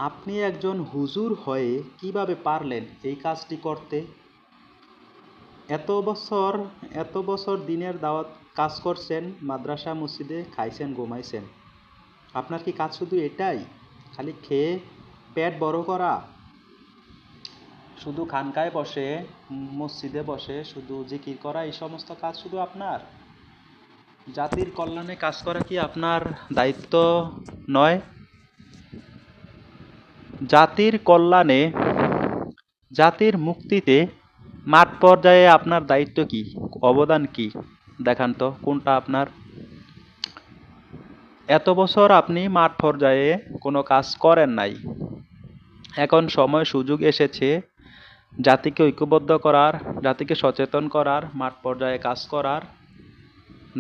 আপনি একজন হুজুর হয়ে কিভাবে পারলেন এই কাজটি করতে? এত বছর এত বছর দিনের দাওয়াত কাজ করছেন, মাদ্রাসা মসজিদে খাইছেন ঘুমাইছেন। আপনার কি কাজ শুধু এটাই? খালি খেয়ে পেট বড় করা? শুধু খানকায় বসে, মসজিদে বসে শুধু জিকির করা, এই সমস্ত কাজ শুধু আপনার? জাতির কল্যাণে কাজ করা কি আপনার দায়িত্ব নয়? জাতির কল্যাণে, জাতির মুক্তিতে মাঠ পর্যায়ে আপনার দায়িত্ব কি, অবদান কি? দেখান তো কোনটা আপনার। এত বছর আপনি মাঠ পর্যায়ে কোনো কাজ করেন নাই। এখন সময় সুযোগ এসেছে জাতিকে ঐক্যবদ্ধ করার, জাতিকে সচেতন করার, মাঠ পর্যায়ে কাজ করার,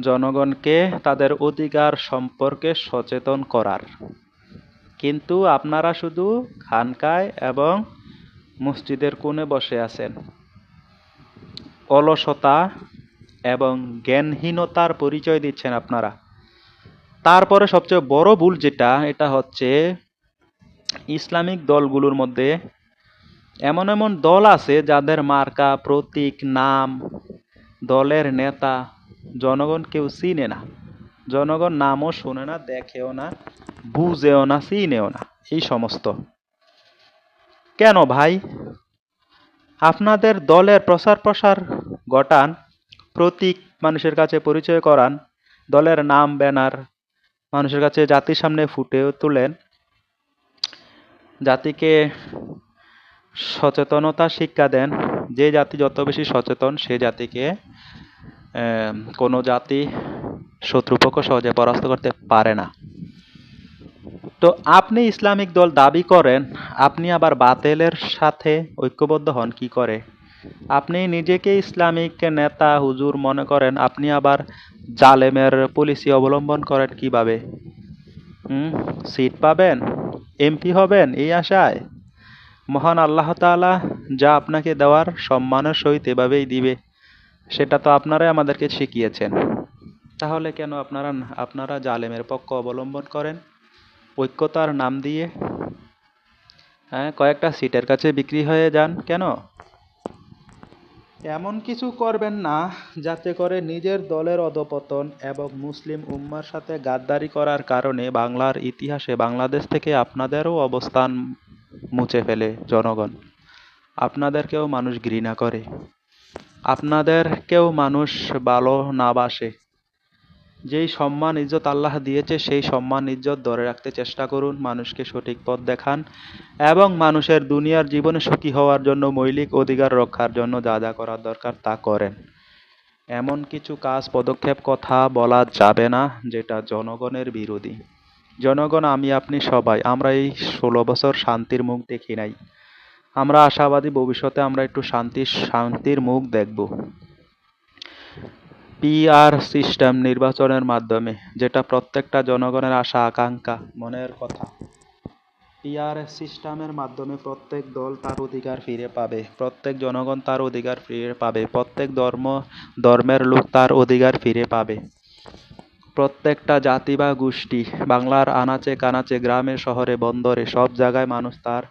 জনগণকে তাদের অধিকার সম্পর্কে সচেতন করার। কিন্তু আপনারা শুধু খানকায় এবং মসজিদের কোণে বসে আছেন। অলসতা এবং জ্ঞানহীনতার পরিচয় দিচ্ছেন আপনারা। তারপরে সবচেয়ে বড় ভুল যেটা, এটা হচ্ছে ইসলামিক দলগুলোর মধ্যে এমন এমন দল আছে যাদের মার্কা, প্রতীক, নাম, দলের নেতা জনগণ কেউ চিনে না। জনগণ নামও শোনে না, দেখেও না, বুঝেও না, চিনেও না। এই সমস্ত কেন ভাই? আপনাদের দলের প্রচার প্রসার ঘটান, প্রতীক মানুষের কাছে পরিচয় করান, দলের নাম, ব্যানার মানুষের কাছে জাতির সামনে ফুটে তোলেন, জাতিকে সচেতনতা শিক্ষা দেন। যে জাতি যত বেশি সচেতন, সে জাতিকে কোনো জাতি শত্রুপক্ষ সহজে পরাস্ত করতে পারে না। তো আপনি ইসলামিক দল দাবি করেন, আপনি আবার বাতিলের সাথে ঐক্যবদ্ধ হন কি করে? আপনি নিজেকে ইসলামিক নেতা হুজুর মনে করেন, আপনি আবার জালেমের পলিসি অবলম্বন করেন কিভাবে? সিট পাবেন, এমপি হবেন এই আশায়? মহান আল্লাহ তাআলা যা আপনাকে দেওয়ার সম্মানের সহিত এভাবেই দিবে, সেটা তো আপনারাই আমাদেরকে শিখিয়েছেন। তাহলে কেন আপনারা জালেমের পক্ষ অবলম্বন করেন ঐক্যতার নাম দিয়ে? কয়েকটা সিটের কাছে বিক্রি হয়ে যান কেন? এমন কিছু করবেন না যাতে করে নিজের দলের অধঃপতন এবং মুসলিম উম্মার সাথে গাদ্দারি করার কারণে বাংলার ইতিহাসে বাংলাদেশ থেকে আপনাদেরও অবস্থান মুছে ফেলে জনগণ। আপনাদেরকেও মানুষ ঘৃণা করে, আপনাদেরকেও মানুষ ভালো না বাসে। যেই সম্মান ইজ্জত আল্লাহ দিয়েছে, সেই সম্মান ইজ্জত ধরে রাখতে চেষ্টা করুন, মানুষকে সঠিক পথ দেখান এবং মানুষের দুনিয়ার জীবনে সুখী হওয়ার জন্য, মৌলিক অধিকার রক্ষার জন্য যা যা করার দরকার তা করেন। এমন কিছু কাজ, পদক্ষেপ, কথা বলা যাবে না যেটা জনগণের বিরোধী। জনগণ, আমি আপনি সবাই, আমরা এই 16 বছর শান্তির মুখ দেখি নাই। আমরা আশাবাদী ভবিষ্যতে আমরা একটু শান্তির মুখ দেখব। পিআর সিস্টেম নির্বাচনের মাধ্যমে, যেটা প্রত্যেকটা জনগণের আশা আকাঙ্ক্ষা, মনের কথা। পিআর সিস্টেমের মাধ্যমে প্রত্যেক দল তার অধিকার ফিরে পাবে, প্রত্যেক জনগণ তার অধিকার ফিরে পাবে, প্রত্যেক ধর্মের লোক তার অধিকার ফিরে পাবে। প্রত্যেকটা জাতি বা গোষ্ঠী, বাংলার আনাচে কানাচে, গ্রামে শহরে বন্দরে, সব জায়গায় মানুষ তার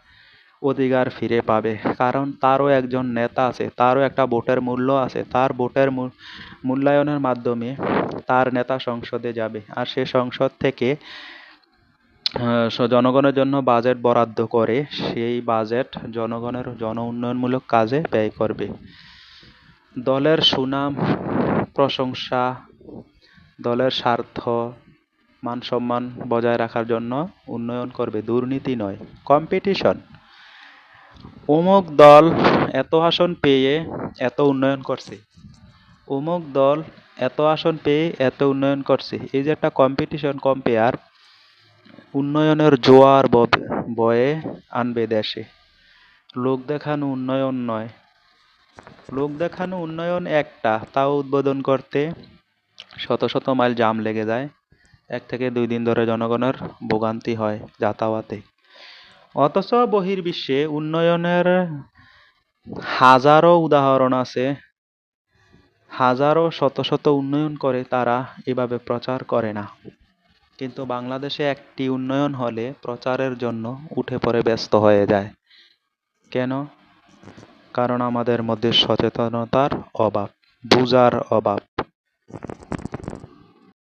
অধিকার ফিরে পাবে। কারণ তারও একজন নেতা আছে, তারও একটা ভোটের মূল্য আছে। তার ভোটের মূল্যায়নের মাধ্যমে তার নেতা সংসদে যাবে, আর সে সংসদ থেকে জনগণের জন্য বাজেট বরাদ্দ করে সেই বাজেট জনগণের জন উন্নয়নমূলক কাজে ব্যয় করবে। দলের সুনাম, প্রশংসা, দলের স্বার্থ, মান সম্মান বজায় রাখার জন্য উন্নয়ন করবে, দুর্নীতি নয়। কম্পিটিশন, অমুক দল এত আসন পেয়ে এত উন্নয়ন করছে, অমুক দল এত আসন পেয়ে এত উন্নয়ন করছে, এই যে একটা কম্পিটিশন, কম্পেয়ার, উন্নয়নের জোয়ার বয়ে আনবে দেশে। লোক দেখানো উন্নয়ন নয়। লোক দেখানো উন্নয়ন একটা, তাও উদ্বোধন করতে শত শত মাইল জাম লেগে যায়, 1 থেকে 2 দিন ধরে জনগণের ভোগান্তি হয় যাতায়াতে। অথচ বহির্বিশ্বে উন্নয়নের হাজারো উদাহরণ আছে, হাজারো শত শত উন্নয়ন করে, তারা এভাবে প্রচার করে না। কিন্তু বাংলাদেশে একটি উন্নয়ন হলে প্রচারের জন্য উঠে পড়ে ব্যস্ত হয়ে যায়। কেন? কারণ আমাদের মধ্যে সচেতনতার অভাব, বুঝার অভাব।